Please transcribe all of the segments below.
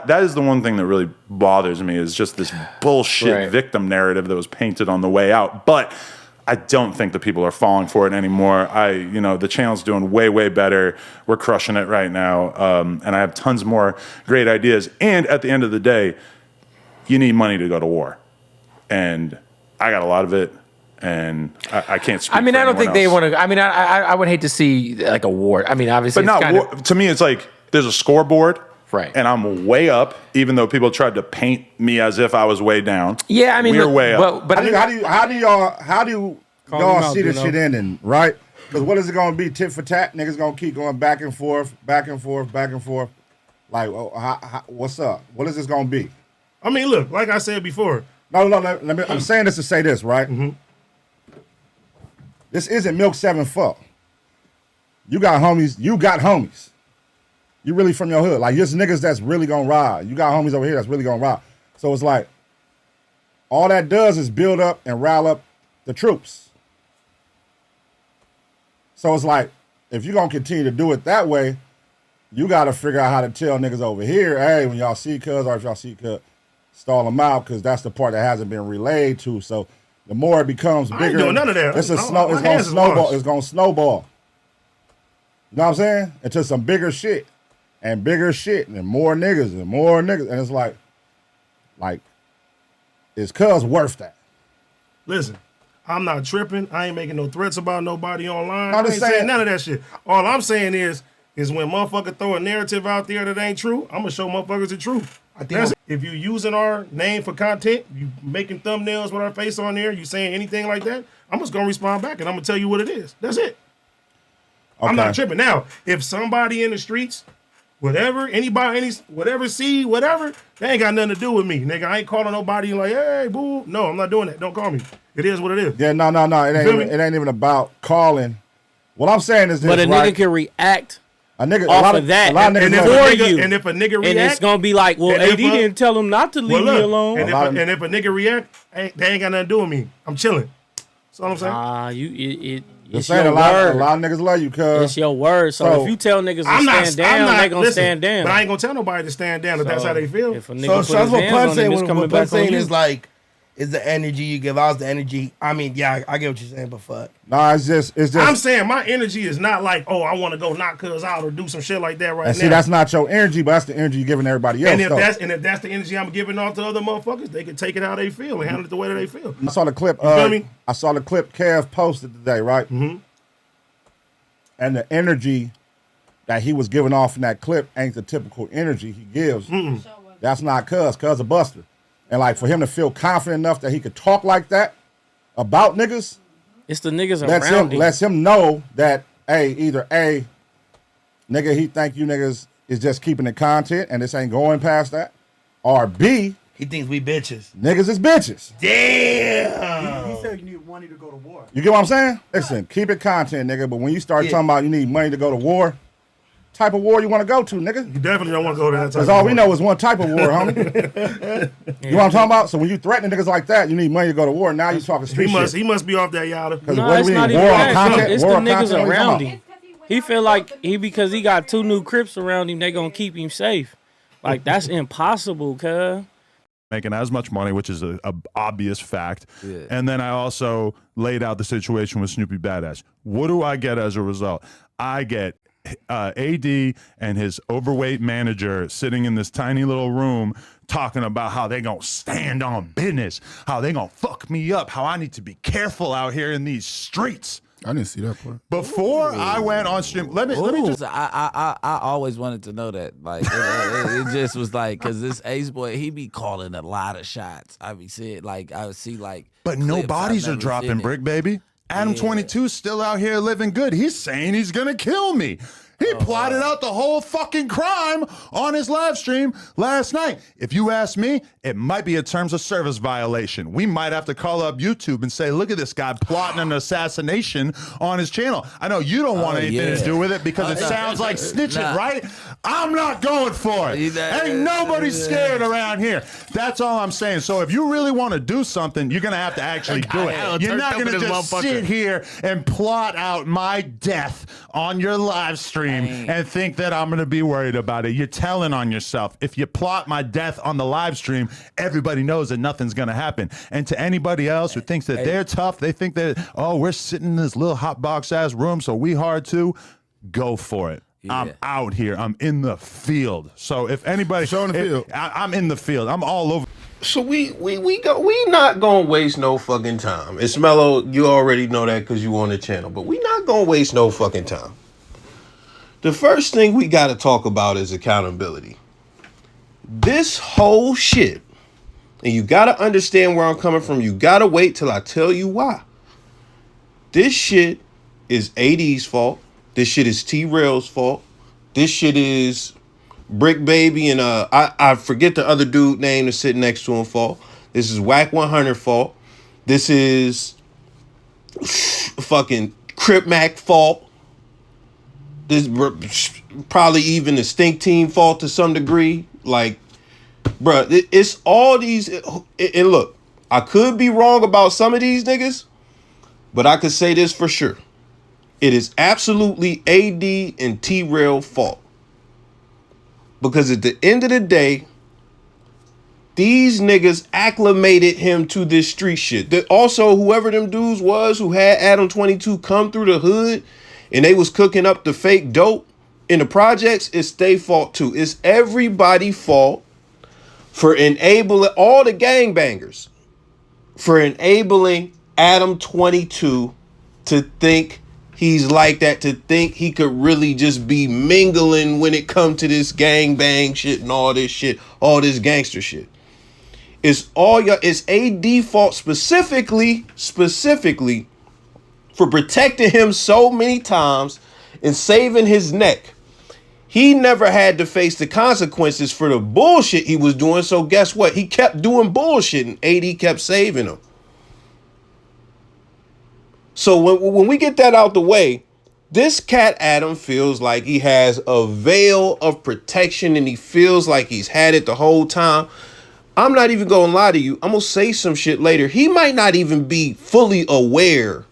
That is the one thing that really bothers me is just this bullshit victim narrative that was painted on the way out. But I don't think the people are falling for it anymore. The channel's doing way, way better. We're crushing it right now. And I have tons more great ideas. And at the end of the day, you need money to go to war. And I got a lot of it. And I can't speak. I mean, for I don't think else. they want to. I mean, I would hate to see like a war. I mean, obviously, but not war. To me, it's like there's a scoreboard. Right. And I'm way up, even though people tried to paint me as if I was way down. Yeah, I mean, we're way up. But how do y'all see this shit ending, right? Because what is it going to be? Tit for tat? Niggas going to keep going back and forth, back and forth, back and forth. Like, what's up? What is this going to be? I mean, look, like I said before. No, I'm saying this to say this, right? Mm-hmm. This isn't Milk 7's fault. You got homies. You really from your hood. Like, there's niggas that's really gonna ride. You got homies over here that's really gonna ride. So it's like, all that does is build up and rile up the troops. So it's like, if you're gonna continue to do it that way, you gotta figure out how to tell niggas over here, hey, when y'all see cuz, or if y'all see cuz, stall them out, because that's the part that hasn't been relayed to. So the more it becomes bigger, I ain't doing none of that. It's gonna snowball. It's gonna snowball. You know what I'm saying? Into some bigger shit. And bigger shit, and more niggas, and it's like, is cuz worth that? Listen, I'm not tripping. I ain't making no threats about nobody online. I'm I just ain't saying saying none of that shit. All I'm saying is when motherfucker throw a narrative out there that ain't true, I'm gonna show motherfuckers the truth. If you using our name for content, you making thumbnails with our face on there, you saying anything like that, I'm just gonna respond back and I'm gonna tell you what it is. That's it. Okay. I'm not tripping. Now, if somebody in the streets, whatever, anybody, whatever, they ain't got nothing to do with me. Nigga, I ain't calling nobody like, hey, boo. No, I'm not doing that. Don't call me. It is what it is. Yeah, no. It ain't even about calling. What I'm saying is this, but a nigga can react off of that and if a nigga react, and it's gonna be like, well, AD didn't tell him not to leave me alone. And if a nigga react, they ain't got nothing to do with me. I'm chilling. That's all I'm saying. It's your word. A lot of niggas love you, cuz. It's your word. So if you tell niggas to stand down, they gonna stand down. But I ain't gonna tell nobody to stand down if that's how they feel. If a nigga put his hands on him, it's coming back on you. Is like, is the energy you give out the energy. I mean, yeah, I get what you're saying, but fuck. Nah, it's just. I'm saying my energy is not like, oh, I want to go knock cuz out or do some shit like that right now. See, that's not your energy, but that's the energy you're giving everybody else. And if that's the energy I'm giving off to other motherfuckers, they can take it how they feel and handle it the way that they feel. I saw the clip. I saw the clip Kev posted today, right? Mm-hmm. And the energy that he was giving off in that clip ain't the typical energy he gives. Mm-mm. That's not cuz a buster. And like for him to feel confident enough that he could talk like that about niggas, it's the niggas around him. Lets him know that, hey, either A, nigga, he think you niggas is just keeping the content and this ain't going past that, or B, he thinks we bitches. Niggas is bitches. Damn. He said you need money to go to war. You get what I'm saying? Listen, keep it content, nigga. But when you start talking about you need money to go to war, type of war you want to go to, nigga? You definitely don't want to go to that type of war. Because all we know is one type of war, homie. You know what I'm talking about? So when you threaten niggas like that, you need money to go to war. Now you talking street shit. He must be off that yada. No, it's not even that. It's the niggas around him. He feel like because he got 2 new Crips around him, they gonna keep him safe. Like, that's impossible, cuz. Making as much money, which is a obvious fact. Yeah. And then I also laid out the situation with Snoopy Badass. What do I get as a result? I get AD and his overweight manager sitting in this tiny little room talking about how they gonna stand on business, how they gonna fuck me up, how I need to be careful out here in these streets. I didn't see that part. Before I went on stream, let me just. I always wanted to know that. Like, it just was like, because this Ace boy, he be calling a lot of shots. I be seeing, like, I would see, like. But no bodies are dropping, Brick Baby. Adam 22's still out here living good. He's saying he's gonna kill me. He plotted out the whole fucking crime on his live stream last night. If you ask me, it might be a terms of service violation. We might have to call up YouTube and say, look at this guy plotting an assassination on his channel. I know you don't want anything to do with it because it sounds like snitching, right? I'm not going for it. Ain't nobody scared around here. That's all I'm saying. So if you really want to do something, you're going to have to actually do it. You're not going to just sit here and plot out my death on your live stream and think that I'm going to be worried about it. You're telling on yourself. If you plot my death on the live stream, everybody knows that nothing's going to happen. And to anybody else who thinks that they're tough, they think that, oh, we're sitting in this little hot box ass room, so we hard too. Go for it. Yeah. I'm out here. I'm in the field. So if anybody showing the field, I'm in the field. I'm all over. So we not gonna waste no fucking time. It's Mellow. You already know that because you on the channel. But we not gonna waste no fucking time. The first thing we gotta talk about is accountability. This whole shit, and you gotta understand where I'm coming from. You gotta wait till I tell you why. This shit is AD's fault. This shit is T-Rail's fault. This shit is Brick Baby and I forget the other dude name that's sitting next to him fault. This is Whack 100 fault. This is fucking Crip Mac fault. This probably even the Stink Team fault to some degree. Like, bruh, it's all these. And look, I could be wrong about some of these niggas, but I could say this for sure. It is absolutely AD and T-Rail fault. Because at the end of the day, these niggas acclimated him to this street shit. Also, whoever them dudes was who had Adam 22 come through the hood and they was cooking up the fake dope in the projects, it's their fault too. It's everybody's fault for enabling all the gangbangers, for enabling Adam 22 to think he's like that, to think he could really just be mingling when it comes to this gangbang shit and all this shit, all this gangster shit. It's AD fault specifically for protecting him so many times and saving his neck. He never had to face the consequences for the bullshit he was doing. So guess what? He kept doing bullshit and AD kept saving him. So when we get that out the way, this cat Adam feels like he has a veil of protection and he feels like he's had it the whole time. I'm not even gonna lie to you. I'm gonna say some shit later. He might not even be fully aware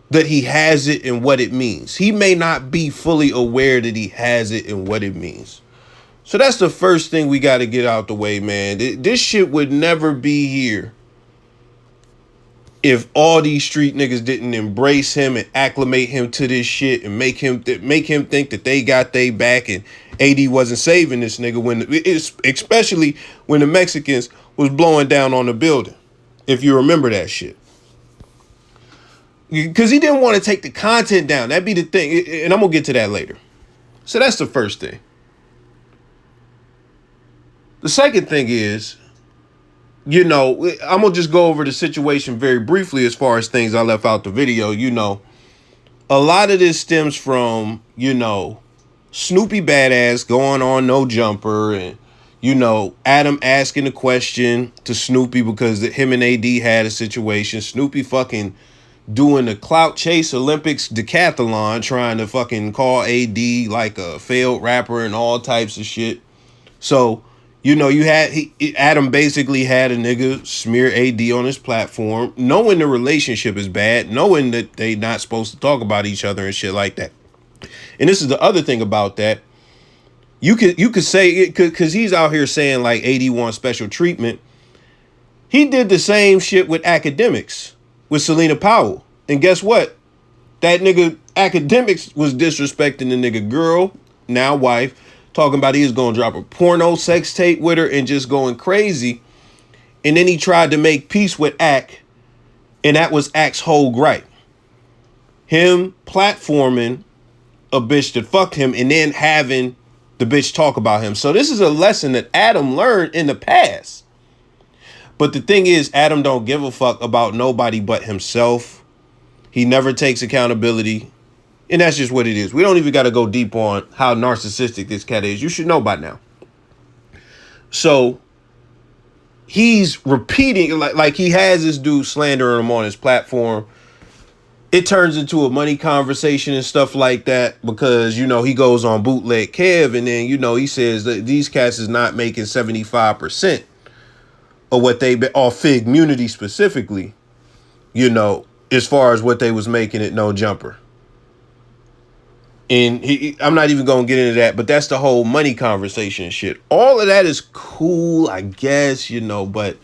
that he has it and what it means. He may not be fully aware that he has it and what it means. So that's the first thing we got to get out the way, man. This shit would never be here if all these street niggas didn't embrace him and acclimate him to this shit and make him think that they got they back and AD wasn't saving this nigga especially when the Mexicans was blowing down on the building. If you remember that shit. Because he didn't want to take the content down. That'd be the thing. And I'm going to get to that later. So that's the first thing. The second thing is, I'm going to just go over the situation very briefly as far as things I left out the video. A lot of this stems from, Snoopy Badass going on No Jumper and, Adam asking a question to Snoopy because him and AD had a situation. Snoopy fucking doing the clout chase Olympics decathlon, trying to fucking call AD like a failed rapper and all types of shit. So, Adam basically had a nigga smear AD on his platform, knowing the relationship is bad, knowing that they not supposed to talk about each other and shit like that. And this is the other thing about that. You could say it because he's out here saying like AD wants special treatment. He did the same shit with Academics, with Selena Powell. And guess what? That nigga Academics was disrespecting the nigga girl, now wife, talking about he was going to drop a porno sex tape with her and just going crazy. And then he tried to make peace with Ack, and that was Ack's whole gripe. Him platforming a bitch that fucked him and then having the bitch talk about him. So this is a lesson that Adam learned in the past. But the thing is, Adam don't give a fuck about nobody but himself. He never takes accountability. And that's just what it is. We don't even got to go deep on how narcissistic this cat is. You should know by now. So he's repeating, like he has this dude slandering him on his platform. it turns into a money conversation and stuff like that because, you know, he goes on Bootleg Kev and then, you know, he says that these cats is not making 75% of what they off Figmunity specifically, you know, as far as what they was making at No Jumper. And I'm not even going to get into that, but that's the whole money conversation and shit. All of that is cool, I guess, you know, but,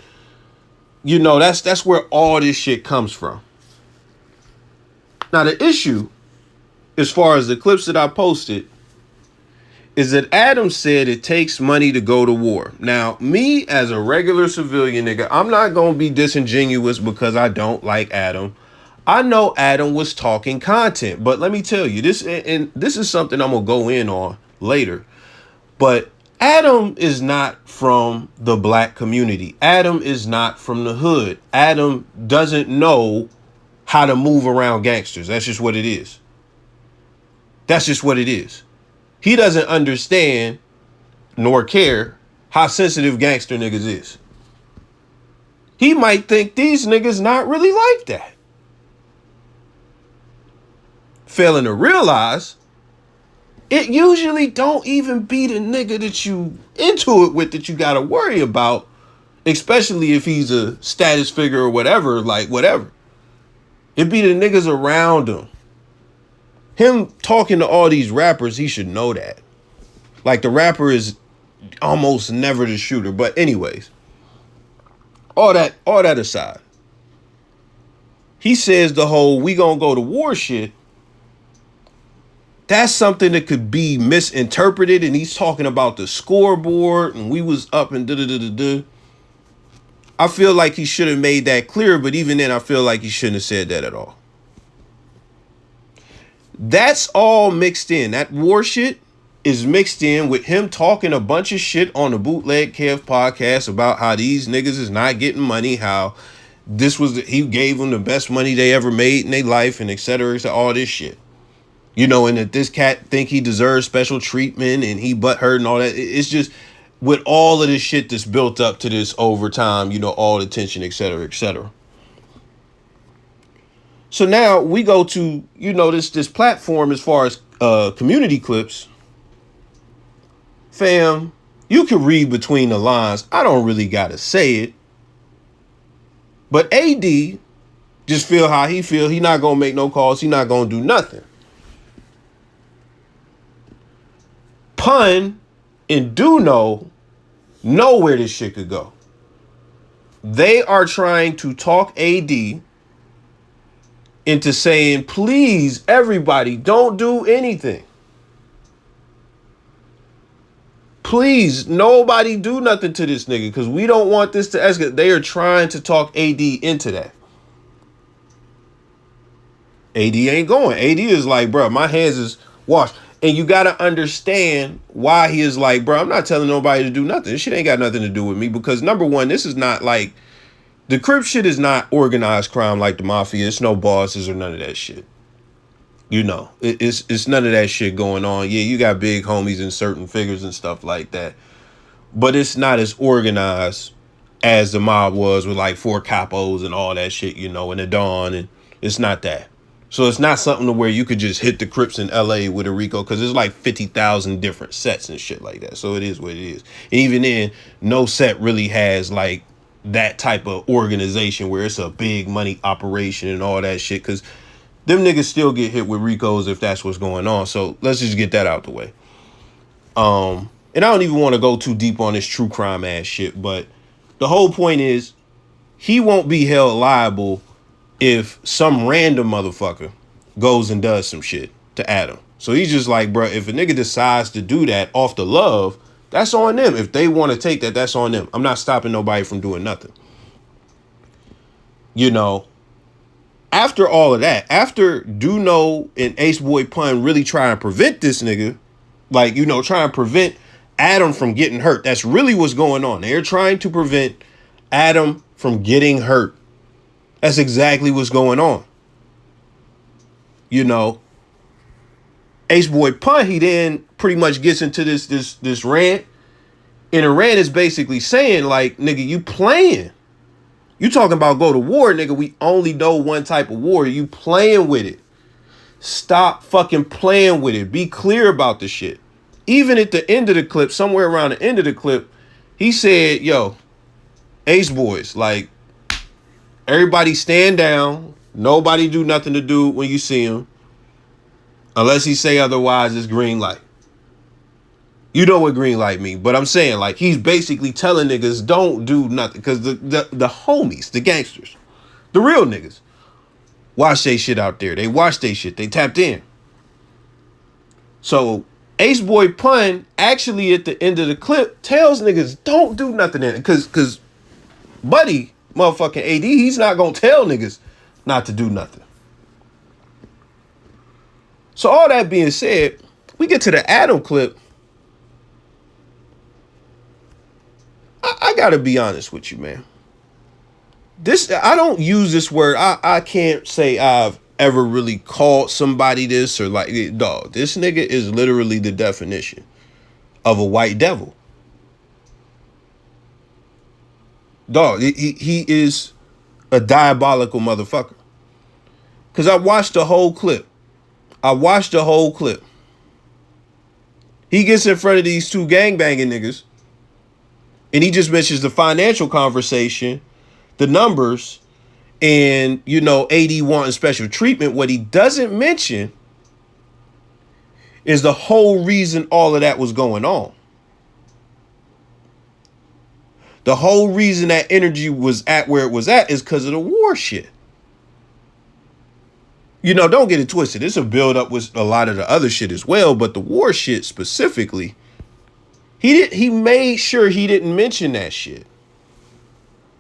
you know, that's where all this shit comes from. Now, the issue, as far as the clips that I posted, is that Adam said it takes money to go to war. Now, me as a regular civilian nigga, I'm not going to be disingenuous because I don't like Adam. I know Adam was talking content, but let me tell you this, and this is something I'm going to go in on later. But Adam is not from the black community. Adam is not from the hood. Adam doesn't know how to move around gangsters. That's just what it is. That's just what it is. He doesn't understand nor care how sensitive gangster niggas is. He might think these niggas not really like that. Failing to realize it usually don't even be the nigga that you into it with that you gotta worry about, especially if he's a status figure or whatever, like whatever. It be the niggas around him. Him talking to all these rappers, he should know that. Like the rapper is almost never the shooter. But anyways, all that aside, he says the whole we gonna go to war shit. That's something that could be misinterpreted, and he's talking about the scoreboard and we was up and da-da-da-da-da. I feel like he should have made that clear, but even then I feel like he shouldn't have said that at all. That's all mixed in. That war shit is mixed in with him talking a bunch of shit on the Bootleg Kev podcast about how these niggas is not getting money, how he gave them the best money they ever made in their life, and et cetera, all this shit. You know, and that this cat think he deserves special treatment and he butthurt and all that. It's just with all of this shit that's built up to this over time, you know, all the tension, et cetera, et cetera. So now we go to, you know, this platform as far as community clips. Fam, you can read between the lines. I don't really got to say it. But AD just feel how he feel. He not going to make no calls. He not going to do nothing. Pun and do know where this shit could go. They are trying to talk AD into saying, please, everybody, don't do anything. Please, nobody do nothing to this nigga because we don't want this to escalate. They are trying to talk AD into that. AD ain't going. AD is like, bro, my hands is washed. And you got to understand why he is like, bro, I'm not telling nobody to do nothing. This shit ain't got nothing to do with me because, number one, this is not like, the Crip shit is not organized crime like the mafia. It's no bosses or none of that shit. You know, it's none of that shit going on. Yeah, you got big homies and certain figures and stuff like that. But it's not as organized as the mob was with like 4 capos and all that shit, you know, and the Dawn. And it's not that. So it's not something to where you could just hit the Crips in LA with a Rico because there's like 50,000 different sets and shit like that. So it is what it is. And even then, no set really has like that type of organization where it's a big money operation and all that shit because them niggas still get hit with Ricos if that's what's going on. So let's just get that out the way. And I don't even want to go too deep on this true crime ass shit, but the whole point is he won't be held liable if some random motherfucker goes and does some shit to Adam. So he's just like, bro, if a nigga decides to do that off the love, that's on them. If they want to take that, that's on them. I'm not stopping nobody from doing nothing. You know, after all of that, after Duno and Ace Boy Pun really try and prevent this nigga, like, you know, try and prevent Adam from getting hurt. That's really what's going on. They're trying to prevent Adam from getting hurt. That's exactly what's going on. You know, Ace Boy Pun, he then pretty much gets into this rant. And the rant is basically saying, like, nigga, you playing. You talking about go to war, nigga. We only know one type of war. You playing with it. Stop fucking playing with it. Be clear about the shit. Even at the end of the clip, somewhere around the end of the clip, he said, yo, Ace Boys, like, everybody stand down. Nobody do nothing to do when you see him. Unless he say otherwise, it's green light. You know what green light mean. But I'm saying, like, he's basically telling niggas don't do nothing. Because the homies, the gangsters, the real niggas, watch they shit out there. They watch they shit. They tapped in. So Ace Boy Pun actually at the end of the clip tells niggas don't do nothing in it. Because Buddy, motherfucking AD, he's not going to tell niggas not to do nothing. So all that being said, we get to the Adam clip. I gotta be honest with you, man. I don't use this word. I can't say I've ever really called somebody this or like, dog, this nigga is literally the definition of a white devil. Dog, he is a diabolical motherfucker. Because I watched the whole clip. He gets in front of these two gangbanging niggas. And he just mentions the financial conversation, the numbers, and, you know, AD wanting special treatment. What he doesn't mention is the whole reason all of that was going on. The whole reason that energy was at where it was at is because of the war shit. You know, don't get it twisted. It's a build up with a lot of the other shit as well, but the war shit specifically, he made sure he didn't mention that shit.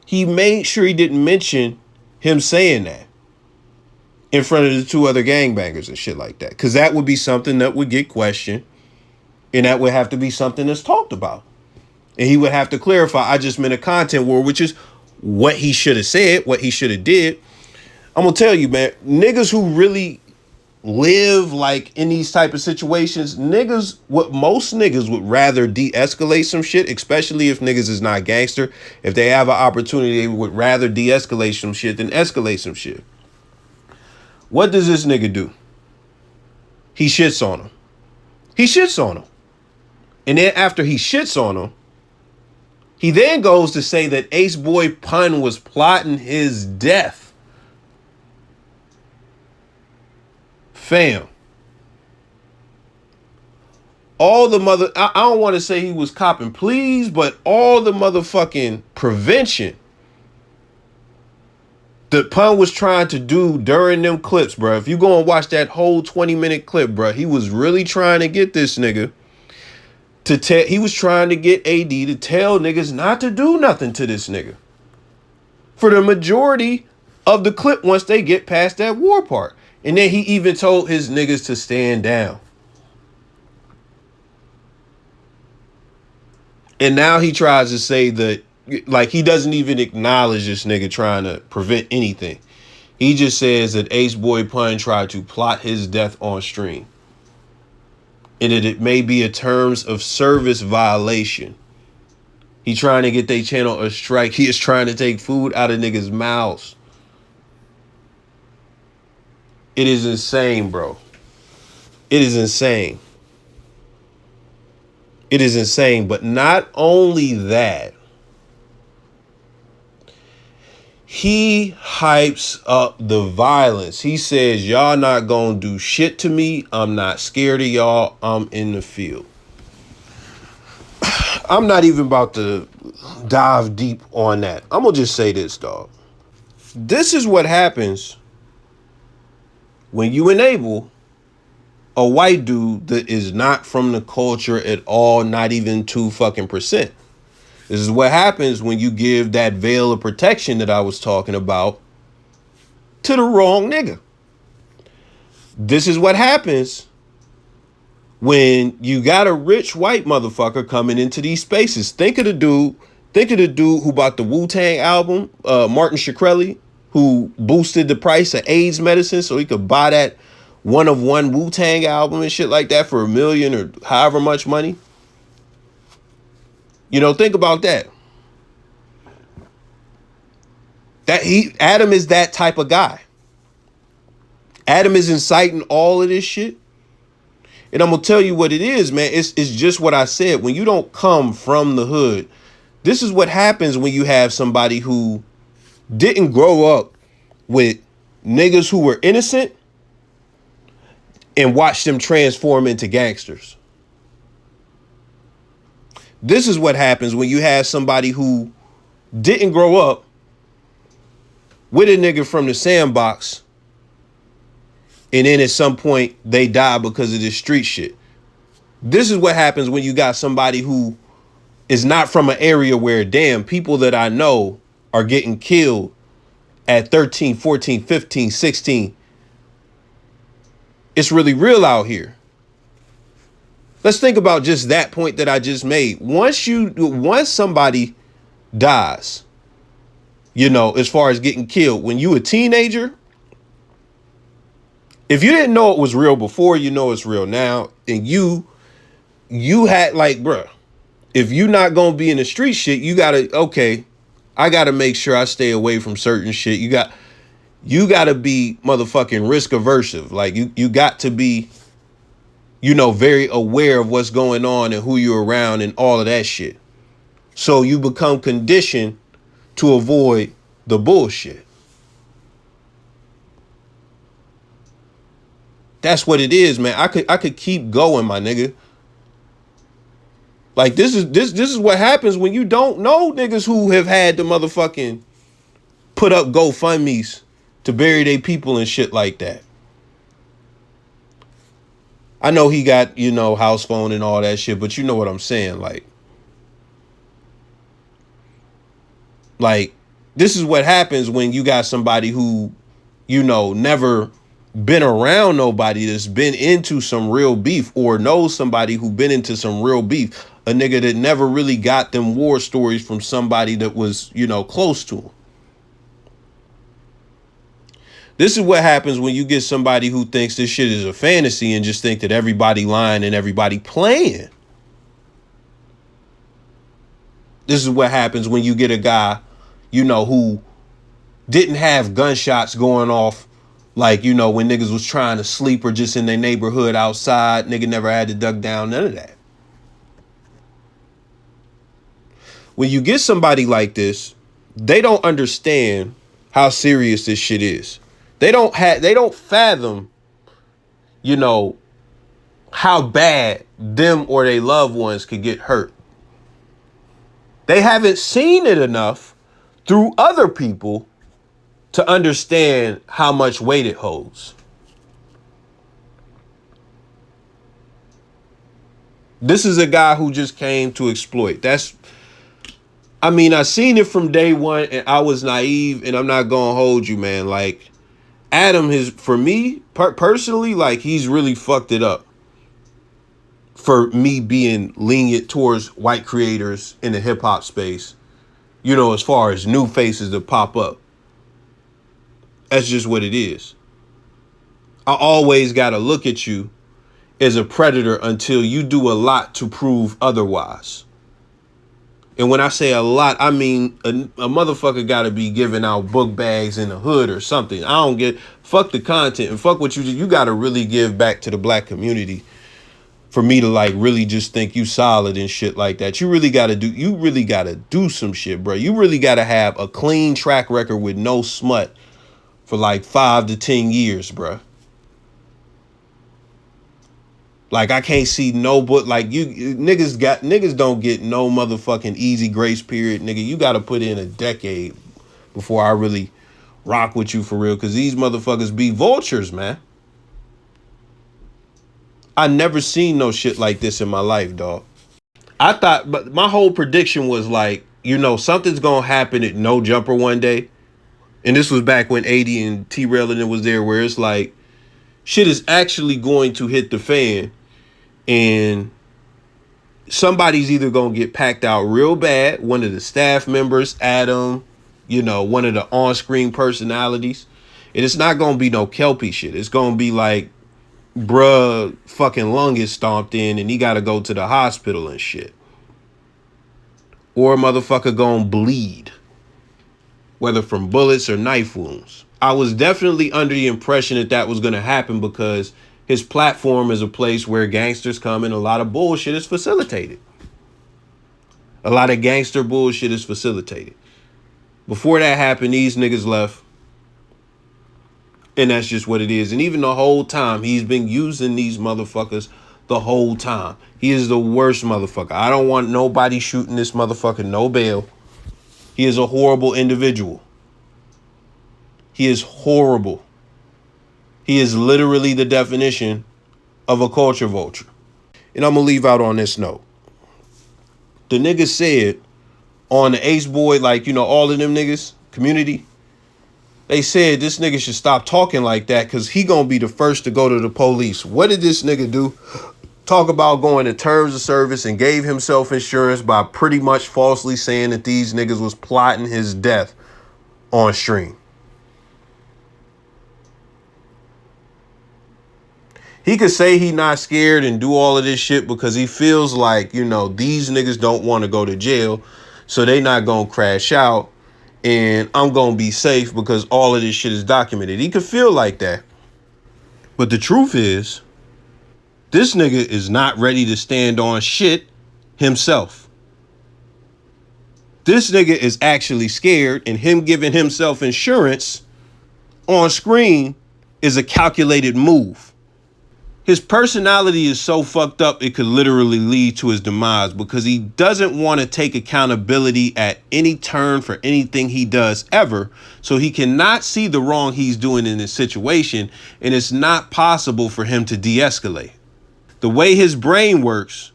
He made sure he didn't mention him saying that in front of the two other gangbangers and shit like that. Because that would be something that would get questioned. And that would have to be something that's talked about. And he would have to clarify, I just meant a content war, which is what he should have said, what he should have did. I'm going to tell you, man, niggas who really live like in these type of situations, most niggas would rather de-escalate some shit, especially if niggas is not gangster. If they have an opportunity, they would rather de-escalate some shit than escalate some shit. What does this nigga do? He shits on him. And then after he shits on him, he then goes to say that Ace Boy Pun was plotting his death. Fam. I don't want to say he was copping pleas, but all the motherfucking prevention that Pun was trying to do during them clips, bro. If you go and watch that whole 20-minute clip, bro, he was really trying to get this nigga he was trying to get AD to tell niggas not to do nothing to this nigga. For the majority of the clip once they get past that war part. And then he even told his niggas to stand down. And now he tries to say that, like, he doesn't even acknowledge this nigga trying to prevent anything. He just says that Ace Boy Pun tried to plot his death on stream. And that it may be a terms of service violation. He trying to get their channel a strike. He is trying to take food out of niggas' mouths. It is insane, bro. It is insane. It is insane. But not only that, he hypes up the violence. He says, y'all not gonna do shit to me. I'm not scared of y'all. I'm in the field. I'm not even about to dive deep on that. I'm gonna just say this, dog. This is what happens when you enable a white dude that is not from the culture at all, not even 2%. This is what happens when you give that veil of protection that I was talking about to the wrong nigga. This is what happens when you got a rich white motherfucker coming into these spaces. Think of the dude who bought the Wu-Tang album, Martin Shkreli, who boosted the price of AIDS medicine so he could buy that one-of-one Wu-Tang album and shit like that for $1 million or however much money. You know, think about that. Adam is that type of guy. Adam is inciting all of this shit. And I'm gonna tell you what it is, man. It's just what I said. When you don't come from the hood, this is what happens when you have somebody who didn't grow up with niggas who were innocent and watch them transform into gangsters. This is what happens when you have somebody who didn't grow up with a nigga from the sandbox, and then at some point they die because of this street shit. This is what happens when you got somebody who is not from an area where, damn, people that I know are getting killed at 13, 14, 15, 16. It's really real out here. Let's think about just that point that I just made. Once somebody dies, you know, as far as getting killed, when you a teenager, if you didn't know it was real before, you know it's real now. And you had like, bruh, if you not gonna be in the street shit, you gotta, okay, I gotta make sure I stay away from certain shit. You gotta be motherfucking risk aversive. Like you got to be, you know, very aware of what's going on and who you're around and all of that shit. So you become conditioned to avoid the bullshit. That's what it is, man. I could keep going, my nigga. Like this is what happens when you don't know niggas who have had to motherfucking put up GoFundMes to bury their people and shit like that. I know he got, you know, house phone and all that shit, but you know what I'm saying, like this is what happens when you got somebody who, you know, never been around nobody that's been into some real beef, or knows somebody who been into some real beef, a nigga that never really got them war stories from somebody that was, you know, close to him. This is what happens when you get somebody who thinks this shit is a fantasy and just think that everybody lying and everybody playing. This is what happens when you get a guy, you know, who didn't have gunshots going off, like, you know, when niggas was trying to sleep or just in their neighborhood outside. Nigga never had to duck down, none of that. When you get somebody like this, they don't understand how serious this shit is. They don't fathom, you know, how bad them or their loved ones could get hurt. They haven't seen it enough through other people to understand how much weight it holds. This is a guy who just came to exploit. I seen it from day one and I was naive, and I'm not gonna hold you, man. Like, Adam for me, personally, like, he's really fucked it up for me being lenient towards white creators in the hip hop space, you know, as far as new faces that pop up. That's just what it is. I always got to look at you as a predator until you do a lot to prove otherwise. And when I say a lot, I mean a motherfucker got to be giving out book bags in the hood or something. Fuck the content and fuck what you got to really give back to the black community for me to like really just think you solid and shit like that. You really got to do some shit, bro. You really got to have a clean track record with no smut for like 5 to 10 years, bro. Like, I can't see no, but like niggas don't get no motherfucking easy grace period, nigga. You got to put in a decade before I really rock with you for real, because these motherfuckers be vultures, man. I never seen no shit like this in my life, dog. I thought, but my whole prediction was like, you know, something's gonna happen at No Jumper one day. And this was back when AD and T-Rail and it was there, where it's like, shit is actually going to hit the fan. And somebody's either going to get packed out real bad. One of the staff members, Adam, you know, one of the on-screen personalities. And it's not going to be no Kelpie shit. It's going to be like, bruh, fucking lung is stomped in and he got to go to the hospital and shit. Or a motherfucker going to bleed. whether from bullets or knife wounds. I was definitely under the impression that that was going to happen because his platform is a place where gangsters come and a lot of bullshit is facilitated. A lot of gangster bullshit is facilitated. Before that happened, these niggas left. And that's just what it is. And even the whole time, he's been using these motherfuckers the whole time. He is the worst motherfucker. I don't want nobody shooting this motherfucker no bail. He is a horrible individual. He is horrible. He is literally the definition of a culture vulture. And I'm going to leave out on this note. The nigga said on the Ace Boy, like, you know, all of them niggas, community, they said this nigga should stop talking like that because he going to be the first to go to the police. What did this nigga do? Talk about going to terms of service and gave himself insurance by pretty much falsely saying that these niggas was plotting his death on stream. He could say he not scared and do all of this shit because he feels like, you know, these niggas don't want to go to jail, so they not going to crash out, and I'm going to be safe because all of this shit is documented. He could feel like that. But the truth is, this nigga is not ready to stand on shit himself. This nigga is actually scared, and him giving himself insurance on screen is a calculated move. His personality is so fucked up it could literally lead to his demise because he doesn't want to take accountability at any turn for anything he does ever. So he cannot see the wrong he's doing in this situation, and it's not possible for him to de-escalate. The way his brain works,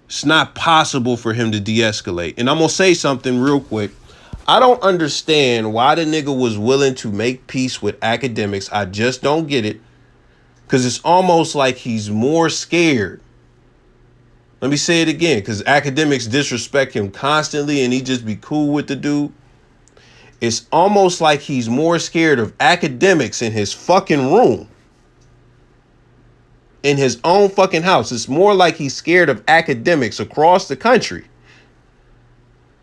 it's not possible for him to de-escalate. And I'm going to say something real quick. I don't understand why the nigga was willing to make peace with academics. I just don't get it. Because it's almost like he's more scared. Let me say it again, because academics disrespect him constantly and he just be cool with the dude. It's almost like he's more scared of academics in his fucking room. In his own fucking house. It's more like he's scared of academics across the country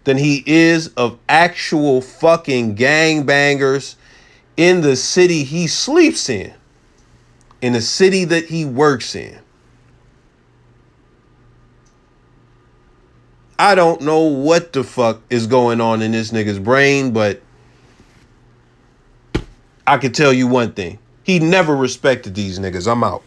than he is of actual fucking gangbangers in the city he sleeps in the city that he works in. I don't know what the fuck is going on in this nigga's brain, but I can tell you one thing. He never respected these niggas. I'm out.